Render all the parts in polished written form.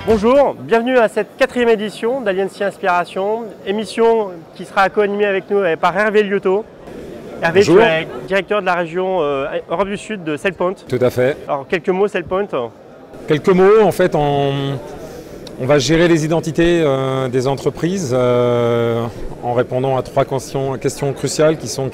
Bonjour, bienvenue à cette 4e édition d'Aliancy Inspiration, émission qui sera co-animée avec nous par Hervé Liotto. Hervé, bonjour. Tu es directeur de la région Europe du Sud de SailPoint. Tout à fait. Alors quelques mots SailPoint. Quelques mots, en fait, on va gérer les identités des entreprises en répondant à 3 questions cruciales qui sont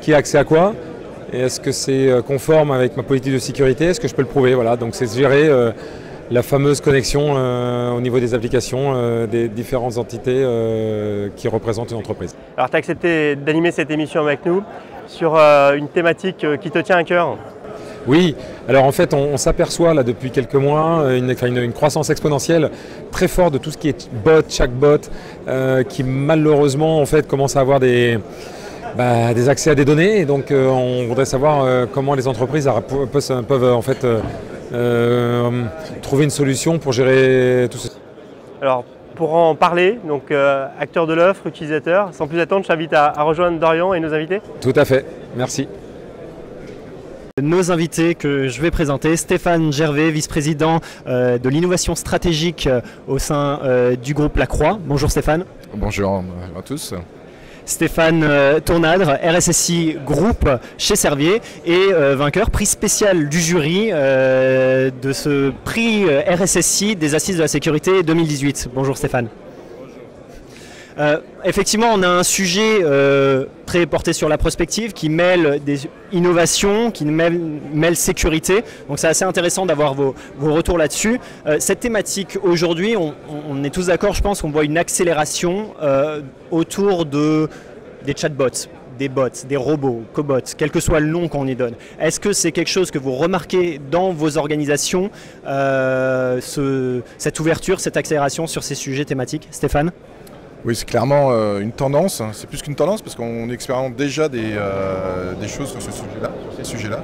qui a accès à quoi et est-ce que c'est conforme avec ma politique de sécurité, est-ce que je peux le prouver, voilà. Donc c'est gérer la fameuse connexion au niveau des applications des différentes entités qui représentent une entreprise. Alors tu as accepté d'animer cette émission avec nous sur une thématique qui te tient à cœur. Oui, alors en fait on s'aperçoit là depuis quelques mois une croissance exponentielle très forte de tout ce qui est bot, chatbot, qui malheureusement en fait commence à avoir des accès à des données, et donc on voudrait savoir comment les entreprises peuvent en fait trouver une solution pour gérer tout ceci. Alors pour en parler, donc acteur de l'offre, utilisateur, sans plus attendre, je t'invite à rejoindre Dorian et nos invités. Tout à fait, merci. Nos invités que je vais présenter, Stéphane Gervais, vice-président de l'innovation stratégique au sein du groupe Lacroix. Bonjour Stéphane. Bonjour à tous. Stéphane Tournadre, RSSI Group chez Servier et vainqueur, prix spécial du jury de ce prix RSSI des Assises de la Sécurité 2018. Bonjour Stéphane. Effectivement, on a un sujet très porté sur la prospective qui mêle des innovations, qui mêle sécurité. Donc c'est assez intéressant d'avoir vos retours là-dessus. Cette thématique aujourd'hui, on est tous d'accord, je pense qu'on voit une accélération autour des chatbots, des bots, des robots, cobots, quel que soit le nom qu'on y donne. Est-ce que c'est quelque chose que vous remarquez dans vos organisations, cette ouverture, cette accélération sur ces sujets thématiques? Stéphane? Oui, c'est clairement une tendance, c'est plus qu'une tendance parce qu'on expérimente déjà des choses sur ces sujets-là.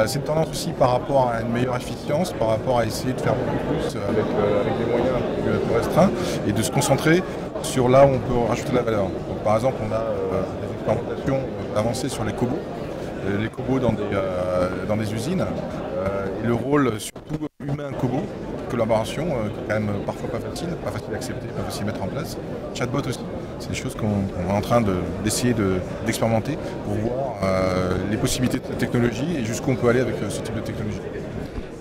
C'est une tendance aussi par rapport à une meilleure efficience, par rapport à essayer de faire beaucoup plus avec des moyens un peu restreints et de se concentrer sur là où on peut rajouter de la valeur. Donc, par exemple, on a des expérimentations avancées sur les cobots. Les cobots dans des usines, et le rôle surtout humain-cobot, collaboration, qui est quand même parfois pas facile à accepter, pas facile à mettre en place. Chatbot aussi, c'est des choses qu'on est en train d'essayer d'expérimenter pour voir les possibilités de la technologie et jusqu'où on peut aller avec ce type de technologie.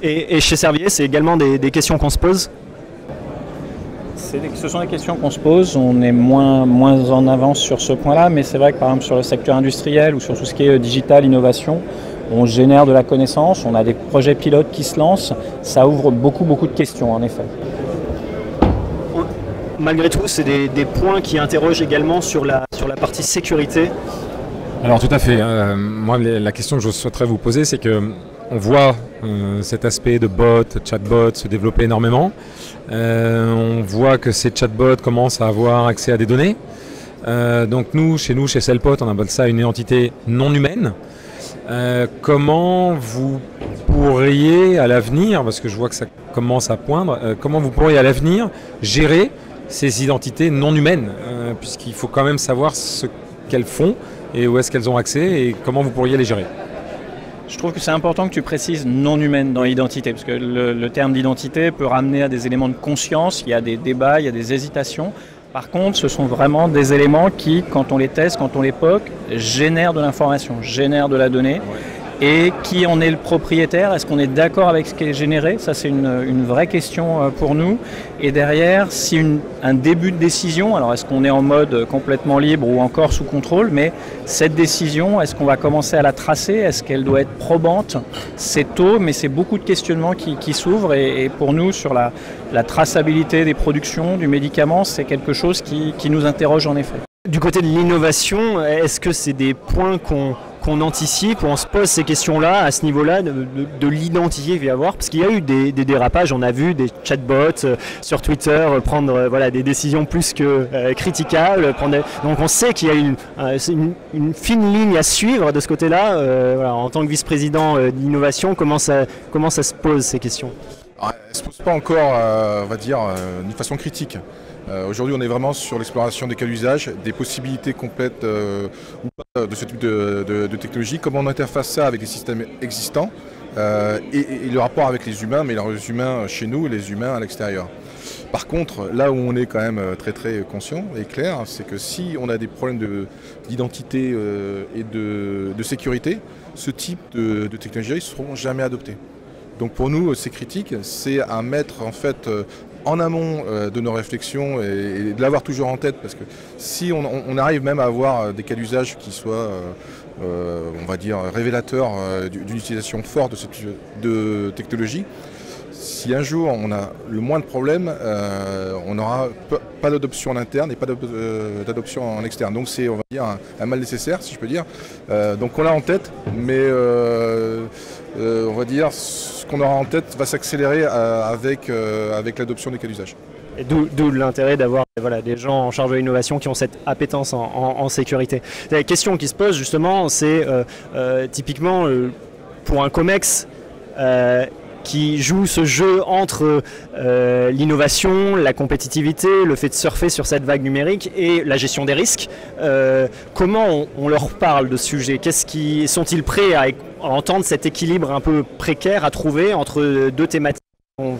Et chez Servier, c'est également des questions qu'on se pose? Ce sont des questions qu'on se pose, on est moins en avance sur ce point-là, mais c'est vrai que par exemple sur le secteur industriel ou sur tout ce qui est digital, innovation, on génère de la connaissance, on a des projets pilotes qui se lancent, ça ouvre beaucoup de questions en effet. Malgré tout, c'est des points qui interrogent également sur la partie sécurité. Alors tout à fait, moi la question que je souhaiterais vous poser, c'est que on voit cet aspect de bot, chatbot se développer énormément. On voit que ces chatbots commencent à avoir accès à des données. Donc chez SailPoint, on appelle ça une identité non humaine. Comment vous pourriez à l'avenir, parce que je vois que ça commence à poindre, comment vous pourriez à l'avenir gérer ces identités non humaines, puisqu'il faut quand même savoir ce qu'elles font et où est-ce qu'elles ont accès et comment vous pourriez les gérer. Je trouve que c'est important que tu précises non humaine dans l'identité, parce que le terme d'identité peut ramener à des éléments de conscience, il y a des débats, il y a des hésitations. Par contre, ce sont vraiment des éléments qui, quand on les teste, quand on les POC, génèrent de l'information, génèrent de la donnée. Et qui en est le propriétaire? Est-ce qu'on est d'accord avec ce qui est généré? Ça, c'est une vraie question pour nous. Et derrière, si un début de décision, alors est-ce qu'on est en mode complètement libre ou encore sous contrôle? Mais cette décision, est-ce qu'on va commencer à la tracer? Est-ce qu'elle doit être probante? C'est tôt, mais c'est beaucoup de questionnements qui s'ouvrent. Et pour nous, sur la traçabilité des productions, du médicament, c'est quelque chose qui nous interroge en effet. Du côté de l'innovation, est-ce que c'est des points qu'on anticipe, on se pose ces questions-là à ce niveau-là de l'identité qu'il va y avoir, parce qu'il y a eu des dérapages, on a vu des chatbots sur Twitter prendre des décisions plus que critiquables, donc on sait qu'il y a une fine ligne à suivre de ce côté-là. En tant que vice-président d'innovation, comment ça se pose ces questions? Alors, elle ne se pose pas encore, on va dire, d'une façon critique. Aujourd'hui, on est vraiment sur l'exploration des cas d'usage, des possibilités complètes ou pas de ce type de technologie, comment on interface ça avec des systèmes existants, et le rapport avec les humains, mais les humains chez nous et les humains à l'extérieur. Par contre, là où on est quand même très très conscient et clair, c'est que si on a des problèmes d'identité et de sécurité, ce type de technologies ne seront jamais adoptés. Donc pour nous, c'est critique, c'est à mettre en fait en amont de nos réflexions et de l'avoir toujours en tête, parce que si on arrive même à avoir des cas d'usage qui soient, on va dire, révélateurs d'une utilisation forte de technologie, si un jour on a le moins de problèmes, on n'aura pas d'adoption en interne et pas d'adoption en externe. Donc c'est, on va dire, un mal nécessaire, si je peux dire. Donc on l'a en tête, mais on va dire ce qu'on aura en tête va s'accélérer avec l'adoption des cas d'usage. Et d'où l'intérêt d'avoir des gens en charge de l'innovation qui ont cette appétence en sécurité. La question qui se pose justement, c'est typiquement pour un COMEX qui joue ce jeu entre l'innovation, la compétitivité, le fait de surfer sur cette vague numérique et la gestion des risques. Comment on leur parle de ce sujet? Sont-ils prêts à entendre cet équilibre un peu précaire à trouver entre deux thématiques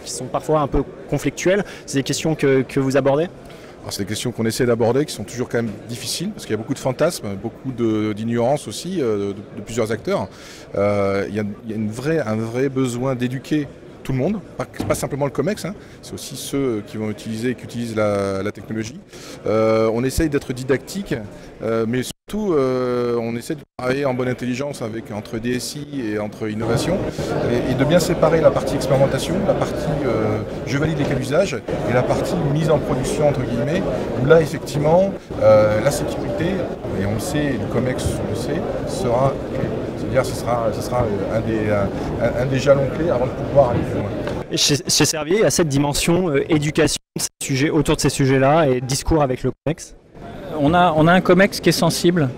qui sont parfois un peu conflictuelles? C'est des questions que vous abordez? C'est des questions qu'on essaie d'aborder, qui sont toujours quand même difficiles, parce qu'il y a beaucoup de fantasmes, beaucoup d'ignorance aussi de plusieurs acteurs. Il y a un vrai besoin d'éduquer tout le monde, pas simplement le COMEX, hein, c'est aussi ceux qui utilisent la technologie. On essaye d'être didactique, mais surtout on essaie de travailler en bonne intelligence entre DSI et entre innovation, et de bien séparer la partie expérimentation, la partie je valide les cas d'usage, et la partie mise en production entre guillemets, où là effectivement la sécurité, et on le sait, et le COMEX le sait, sera clé. C'est-à-dire ce sera un des jalons clés avant de pouvoir aller plus loin. Chez Servier, il y a cette dimension éducation autour de ces sujets-là et discours avec le COMEX. On a un COMEX qui est sensible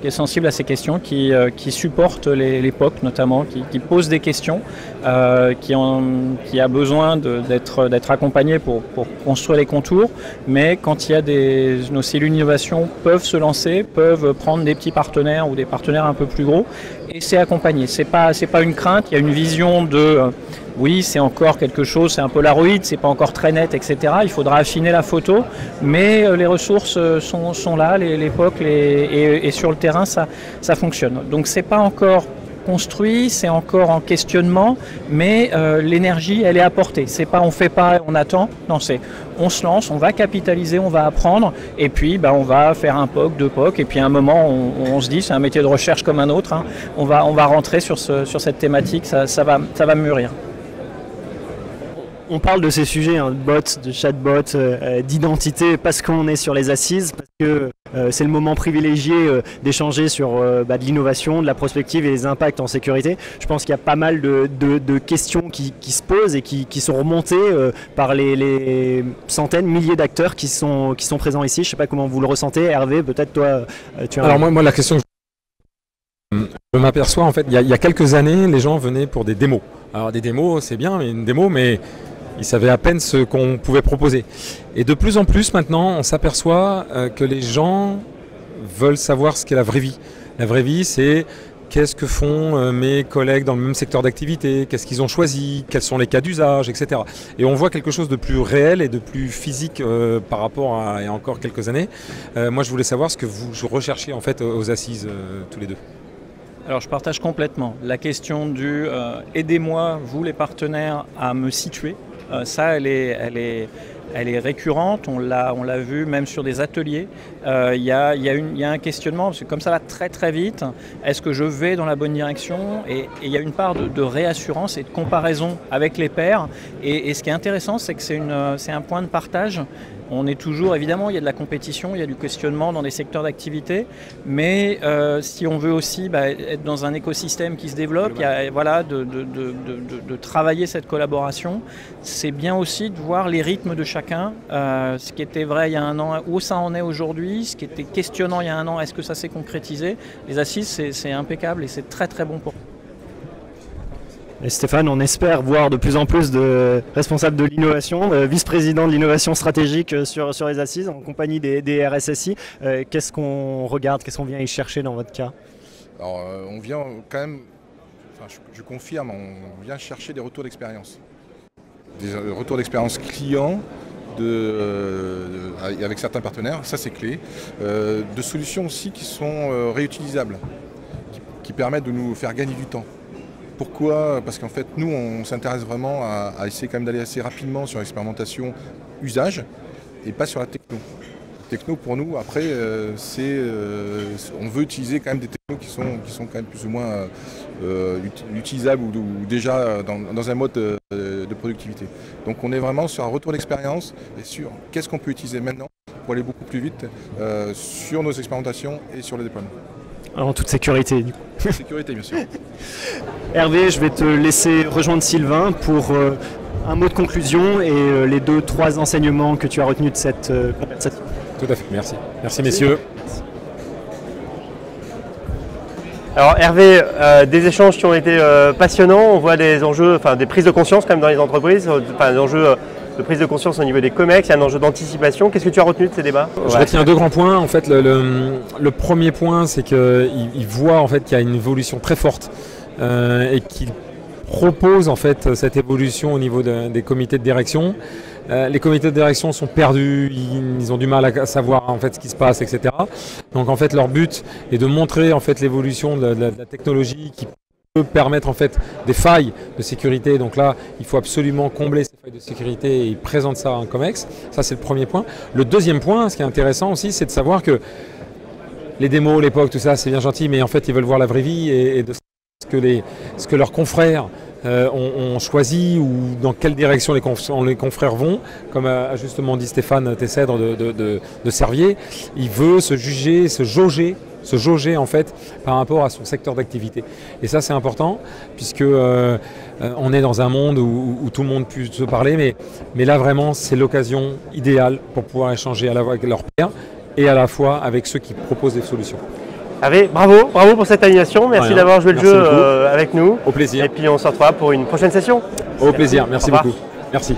à ces questions, qui supporte les POC notamment, qui pose des questions, qui a besoin d'être accompagné pour construire les contours. Mais quand il y a nos cellules d'innovation peuvent se lancer, peuvent prendre des petits partenaires ou des partenaires un peu plus gros, et c'est accompagné. C'est pas une crainte, il y a une vision de oui, c'est encore quelque chose, c'est un Polaroid, c'est pas encore très net, etc. Il faudra affiner la photo, mais les ressources sont là, les POC, et sur le terrain, ça fonctionne. Donc c'est pas encore construit, c'est encore en questionnement, mais l'énergie, elle est apportée. C'est pas on fait pas, on attend. Non, c'est on se lance, on va capitaliser, on va apprendre, et puis on va faire un POC, deux POC, et puis à un moment, on se dit, c'est un métier de recherche comme un autre. Hein, on va rentrer sur cette thématique, ça va mûrir. On parle de ces sujets, de bots, de chatbots, d'identité, parce qu'on est sur les assises, parce que c'est le moment privilégié d'échanger sur de l'innovation, de la prospective et les impacts en sécurité. Je pense qu'il y a pas mal de questions qui se posent et qui sont remontées par les centaines, milliers d'acteurs qui sont présents ici. Je ne sais pas comment vous le ressentez. Hervé, peut-être toi, tu as... Alors moi la question, je m'aperçois en fait, il y a quelques années, les gens venaient pour des démos. Alors des démos, c'est bien, mais une démo, mais ils savaient à peine ce qu'on pouvait proposer. Et de plus en plus maintenant, on s'aperçoit que les gens veulent savoir ce qu'est la vraie vie. La vraie vie, c'est qu'est-ce que font mes collègues dans le même secteur d'activité, qu'est-ce qu'ils ont choisi, quels sont les cas d'usage, etc. Et on voit quelque chose de plus réel et de plus physique par rapport à il y a encore quelques années. Moi, je voulais savoir ce que vous recherchez en fait aux assises tous les deux. Alors je partage complètement la question du aidez-moi, vous les partenaires, à me situer. Ça, elle est récurrente, on l'a vu même sur des ateliers. Il y a un questionnement, parce que comme ça va très très vite, est-ce que je vais dans la bonne direction? Et il y a une part de réassurance et de comparaison avec les pairs. Et ce qui est intéressant, c'est que c'est un point de partage. On est toujours, évidemment, il y a de la compétition, il y a du questionnement dans des secteurs d'activité, mais si on veut aussi être dans un écosystème qui se développe, il y a, de travailler cette collaboration, c'est bien aussi de voir les rythmes de chacun, ce qui était vrai il y a un an, où ça en est aujourd'hui, ce qui était questionnant il y a un an, est-ce que ça s'est concrétisé? Les assises, c'est impeccable et c'est très très bon pour. Et Stéphane, on espère voir de plus en plus de responsables de l'innovation, de vice-présidents de l'innovation stratégique sur les assises, en compagnie des RSSI. Qu'est-ce qu'on regarde, qu'est-ce qu'on vient y chercher dans votre cas? Alors, on vient quand même je confirme, on vient chercher des retours d'expérience. Des retours d'expérience clients avec certains partenaires, ça c'est clé. De solutions aussi qui sont réutilisables, qui permettent de nous faire gagner du temps. Pourquoi? Parce qu'en fait, nous, on s'intéresse vraiment à essayer quand même d'aller assez rapidement sur l'expérimentation usage et pas sur la techno. La techno, pour nous, après, on veut utiliser quand même des technos qui sont quand même plus ou moins utilisables ou déjà dans un mode de productivité. Donc on est vraiment sur un retour d'expérience et sur qu'est-ce qu'on peut utiliser maintenant pour aller beaucoup plus vite sur nos expérimentations et sur le déploiement. En toute sécurité, du coup. Sécurité, bien sûr. Hervé, je vais te laisser rejoindre Sylvain pour un mot de conclusion et les 2-3 enseignements que tu as retenus de cette conversation. Tout à fait, merci. Merci messieurs. Alors Hervé, des échanges qui ont été passionnants, on voit des enjeux, enfin des prises de conscience quand même dans les entreprises, enfin des enjeux de prise de conscience au niveau des COMEX, il y a un enjeu d'anticipation. Qu'est-ce que tu as retenu de ces débats? Je retiens 2 grands points. En fait, le premier point, c'est qu'il voit en fait qu'il y a une évolution très forte et qu'il propose en fait cette évolution au niveau des comités de direction. Les comités de direction sont perdus, ils ont du mal à savoir en fait ce qui se passe, etc. Donc en fait leur but est de montrer en fait l'évolution de la technologie qui peut permettre en fait des failles de sécurité. Donc là, il faut absolument combler ces failles de sécurité et ils présentent ça en COMEX. Ça c'est le premier point. Le deuxième point, ce qui est intéressant aussi, c'est de savoir que les démos, l'époque, tout ça, c'est bien gentil, mais en fait ils veulent voir la vraie vie et de ce que leurs confrères ont choisi ou dans quelle direction les confrères vont, comme a justement dit Stéphane Tessèdre de Servier. Il veut se jauger en fait par rapport à son secteur d'activité. Et ça c'est important puisque on est dans un monde où tout le monde peut se parler, mais là vraiment c'est l'occasion idéale pour pouvoir échanger à la fois avec leurs pairs et à la fois avec ceux qui proposent des solutions. Hervé, bravo pour cette animation, merci d'avoir joué le jeu avec nous. Au plaisir. Et puis on se retrouve pour une prochaine session. Au plaisir, merci beaucoup. Merci.